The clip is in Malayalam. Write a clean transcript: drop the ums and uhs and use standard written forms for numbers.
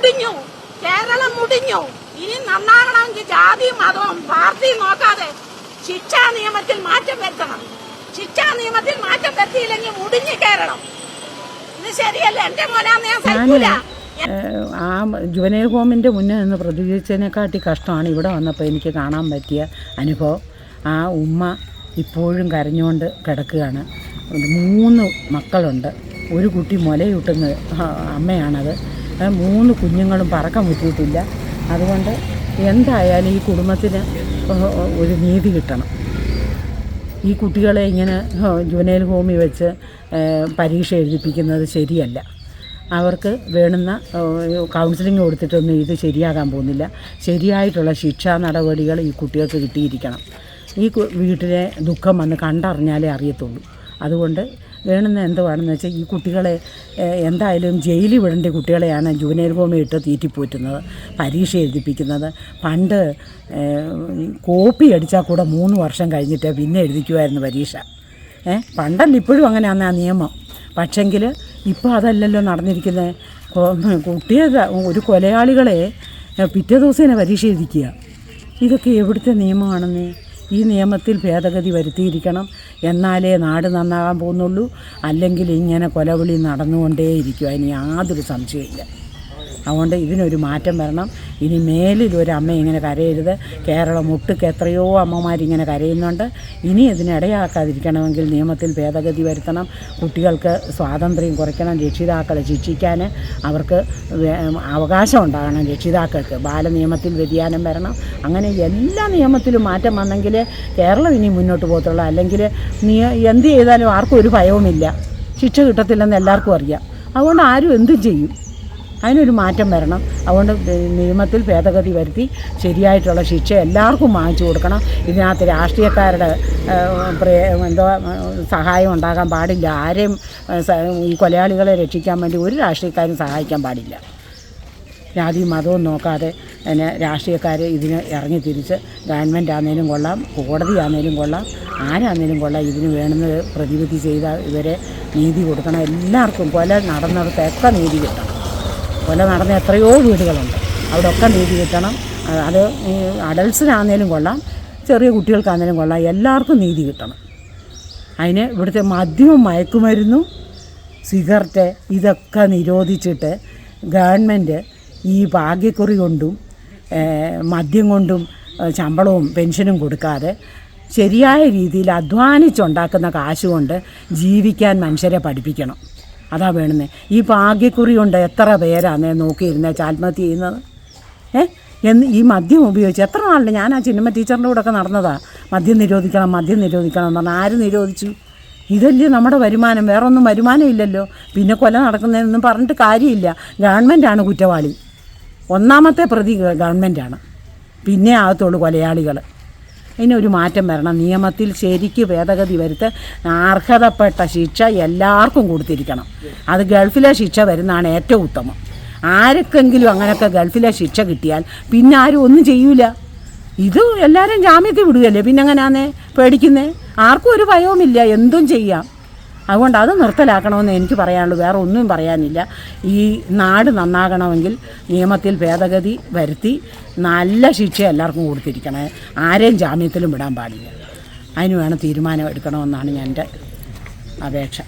മുടിഞ്ഞു, കേരളം മുടിഞ്ഞു. ഇനി നന്നാകണമെങ്കിൽ ജാതിയും മതവും പാർട്ടിയും നോക്കാതെ ശിക്ഷാ നിയമത്തിൽ മാറ്റം വരുത്തണം. ശിക്ഷാ നിയമത്തിൽ മാറ്റം വരുത്തിയില്ലെങ്കിൽ മുടിഞ്ഞു കേരളം. ഇത് ശരിയല്ല. എന്റെ മോനാന്ന് ഞാൻ സഹിക്കൂല. ആ ജുവനൈൽ ഹോമിൻ്റെ മുന്നേ നിന്ന് പ്രതികരിച്ചതിനെക്കാട്ടി കഷ്ടമാണ് ഇവിടെ വന്നപ്പോൾ എനിക്ക് കാണാൻ പറ്റിയ അനുഭവം. ആ ഉമ്മ ഇപ്പോഴും കരഞ്ഞുകൊണ്ട് കിടക്കുകയാണ്. 3 മക്കളുണ്ട്. ഒരു കുട്ടി മുലയൂട്ടുന്ന അമ്മയാണത്. 3 കുഞ്ഞുങ്ങളും പറക്കം വിട്ടിട്ടില്ല. അതുകൊണ്ട് എന്തായാലും ഈ കുടുംബത്തിന് ഒരു നീതി കിട്ടണം. ഈ കുട്ടികളെ ഇങ്ങനെ ജുവനൈൽ ഹോമിൽ വെച്ച് പരീക്ഷ എഴുതിപ്പിക്കുന്നത് ശരിയല്ല. അവർക്ക് വേണ്ടുന്ന കൗൺസിലിംഗ് കൊടുത്തിട്ടൊന്നും ഇത് ശരിയാകാൻ പോകുന്നില്ല. ശരിയായിട്ടുള്ള ശിക്ഷാ നടപടികൾ ഈ കുട്ടികൾക്ക് കിട്ടിയിരിക്കണം. ഈ വീട്ടിലെ ദുഃഖം വന്ന് കണ്ടറിഞ്ഞാലേ അറിയത്തുള്ളൂ. അതുകൊണ്ട് വേണമെന്ന് എന്തുവാണെന്ന് വെച്ചാൽ ഈ കുട്ടികളെ എന്തായാലും ജയിലിൽ വിടേണ്ട കുട്ടികളെയാണ് ജുവനൈൽ ഹോമിൽ ഇട്ട് തീറ്റിപ്പോറ്റുന്നത്, പരീക്ഷ എഴുതിപ്പിക്കുന്നത്. പണ്ട് കോപ്പി അടിച്ചാൽ കൂടെ 3 വർഷം കഴിഞ്ഞിട്ട് പിന്നെ എഴുതിക്കുമായിരുന്നു പരീക്ഷ. പണ്ടല്ല, ഇപ്പോഴും അങ്ങനെയാണ് ആ നിയമം. പക്ഷെങ്കിൽ ഇപ്പോൾ അതല്ലല്ലോ നടന്നിരിക്കുന്നത്. ഒരു കൊലയാളികളെ പിറ്റേ ദിവസം തന്നെ പരീക്ഷ എഴുതിക്കുക. ഇതൊക്കെ എവിടുത്തെ നിയമമാണെന്ന്? ഈ നിയമത്തിൽ ഭേദഗതി വരുത്തിയിരിക്കണം. എന്നാലേ നാട് നന്നാകാൻ പോകുന്നുള്ളൂ. അല്ലെങ്കിൽ ഇങ്ങനെ കൊലവിളി നടന്നുകൊണ്ടേയിരിക്കും. അതിന് യാതൊരു സംശയമില്ല. അതുകൊണ്ട് ഇതിനൊരു മാറ്റം വരണം. ഇനി മേലിൽ ഒരു അമ്മ ഇങ്ങനെ കരയരുത്. കേരളം ഒട്ടുക്ക് എത്രയോ അമ്മമാരിങ്ങനെ കരയുന്നുണ്ട്. ഇനി ഇതിനിടയാക്കാതിരിക്കണമെങ്കിൽ നിയമത്തിൽ ഭേദഗതി വരുത്തണം. കുട്ടികൾക്ക് സ്വാതന്ത്ര്യം കുറയ്ക്കണം. രക്ഷിതാക്കളെ ശിക്ഷിക്കാൻ അവർക്ക് അവകാശം ഉണ്ടാകണം. രക്ഷിതാക്കൾക്ക് ബാലനിയമത്തിൽ വ്യതിയാനം വരണം. അങ്ങനെ എല്ലാ നിയമത്തിലും മാറ്റം വന്നെങ്കിൽ കേരളം ഇനി മുന്നോട്ട് പോകത്തുള്ളൂ. അല്ലെങ്കിൽ എന്ത് ചെയ്താലും ആർക്കും ഒരു ഭയവുമില്ല. ശിക്ഷ കിട്ടത്തില്ലെന്ന് എല്ലാവർക്കും അറിയാം. അതുകൊണ്ട് ആരും എന്തും ചെയ്യും. അതിനൊരു മാറ്റം വരണം. അതുകൊണ്ട് നിയമത്തിൽ ഭേദഗതി വരുത്തി ശരിയായിട്ടുള്ള ശിക്ഷ എല്ലാവർക്കും വാങ്ങിച്ചു കൊടുക്കണം. ഇതിനകത്ത് രാഷ്ട്രീയക്കാരുടെ സഹായം ഉണ്ടാകാൻ പാടില്ല. ആരെയും ഈ കൊലയാളികളെ രക്ഷിക്കാൻ വേണ്ടി ഒരു രാഷ്ട്രീയക്കാരും സഹായിക്കാൻ പാടില്ല. ജാതി മതവും നോക്കാതെ പിന്നെ രാഷ്ട്രീയക്കാർ ഇതിന് ഇറങ്ങി തിരിച്ച് ഗവൺമെൻറ് ആണെങ്കിലും കൊള്ളാം, കോടതി ആണെങ്കിലും കൊള്ളാം, ആരാണെങ്കിലും കൊള്ളാം, ഇതിന് വേണ്ടുന്നത് പ്രതിവിധി ചെയ്താൽ ഇവരെ നീതി കൊടുക്കണം. എല്ലാവർക്കും കൊല നടന്നിടത്തൊക്കെ നീതി കിട്ടണം. കൊല നടന്ന എത്രയോ വീടുകളുണ്ട്, അവിടെ ഒക്കെ നീതി കിട്ടണം. അത് അഡൽട്സിനാണെങ്കിലും കൊള്ളാം, ചെറിയ കുട്ടികൾക്കാണെങ്കിലും കൊള്ളാം, എല്ലാവർക്കും നീതി കിട്ടണം. അതിന് ഇവിടുത്തെ മദ്യവും മയക്കുമരുന്നും സിഗരറ്റ് ഇതൊക്കെ നിരോധിച്ചിട്ട് ഗവൺമെൻറ് ഈ ഭാഗ്യക്കുറി കൊണ്ടും മദ്യം കൊണ്ടും ശമ്പളവും പെൻഷനും കൊടുക്കാതെ ശരിയായ രീതിയിൽ അധ്വാനിച്ചുണ്ടാക്കുന്ന കാശ് കൊണ്ട് ജീവിക്കാൻ മനുഷ്യരെ പഠിപ്പിക്കണം. അതാ വേണമെന്നേ. ഈ ഭാഗ്യക്കുറി കൊണ്ട് എത്ര പേരാണ് നോക്കിയിരുന്നത് ആത്മഹത്യ ചെയ്യുന്നത്? ഈ മദ്യം ഉപയോഗിച്ച് എത്ര നാളുണ്ട്? ഞാൻ ആ ചിന്നമ്മ ടീച്ചറിൻ്റെ കൂടെ ഒക്കെ നടന്നതാണ്. മദ്യം നിരോധിക്കണം, മദ്യം നിരോധിക്കണം എന്ന് പറഞ്ഞാൽ ആര് നിരോധിച്ചു? ഇതല്ലേ നമ്മുടെ വരുമാനം. വേറെ ഒന്നും വരുമാനം ഇല്ലല്ലോ. പിന്നെ കൊല നടക്കുന്നതെന്നൊന്നും പറഞ്ഞിട്ട് കാര്യമില്ല. ഗവൺമെൻറ്റാണ് കുറ്റവാളി. ഒന്നാമത്തെ പ്രതി ഗവൺമെൻറ്റാണ്. പിന്നെ ആകത്തുള്ളൂ കൊലയാളികൾ. ഇതിനൊരു മാറ്റം വരണം. നിയമത്തിൽ ശരിക്ക് ഭേദഗതി വരുത്ത് അർഹതപ്പെട്ട ശിക്ഷ എല്ലാവർക്കും കൊടുത്തിരിക്കണം. അത് ഗൾഫിലെ ശിക്ഷ വരുന്നതാണ് ഏറ്റവും ഉത്തമം. ആർക്കെങ്കിലും അങ്ങനെയൊക്കെ ഗൾഫിലെ ശിക്ഷ കിട്ടിയാൽ പിന്നെ ആരും ഒന്നും ചെയ്യൂല. ഇത് എല്ലാവരും ജാമ്യത്തിൽ വിടുകയല്ലേ, പിന്നെ എങ്ങനെയാന്നേ പേടിക്കുന്നേ? ആർക്കും ഒരു ഭയവുമില്ല, എന്തും ചെയ്യാം. അതുകൊണ്ട് അത് നിർത്തലാക്കണമെന്ന് എനിക്ക് പറയാനുള്ളൂ. വേറെ ഒന്നും പറയാനില്ല. ഈ നാട് നന്നാകണമെങ്കിൽ നിയമത്തിൽ ഭേദഗതി വരുത്തി നല്ല ശിക്ഷ എല്ലാവർക്കും കൊടുത്തിരിക്കണേ. ആരെയും ജാമ്യത്തിലും വിടാൻ പാടില്ല. അതിന് വേണം തീരുമാനം എടുക്കണമെന്നാണ് എൻ്റെ അപേക്ഷ.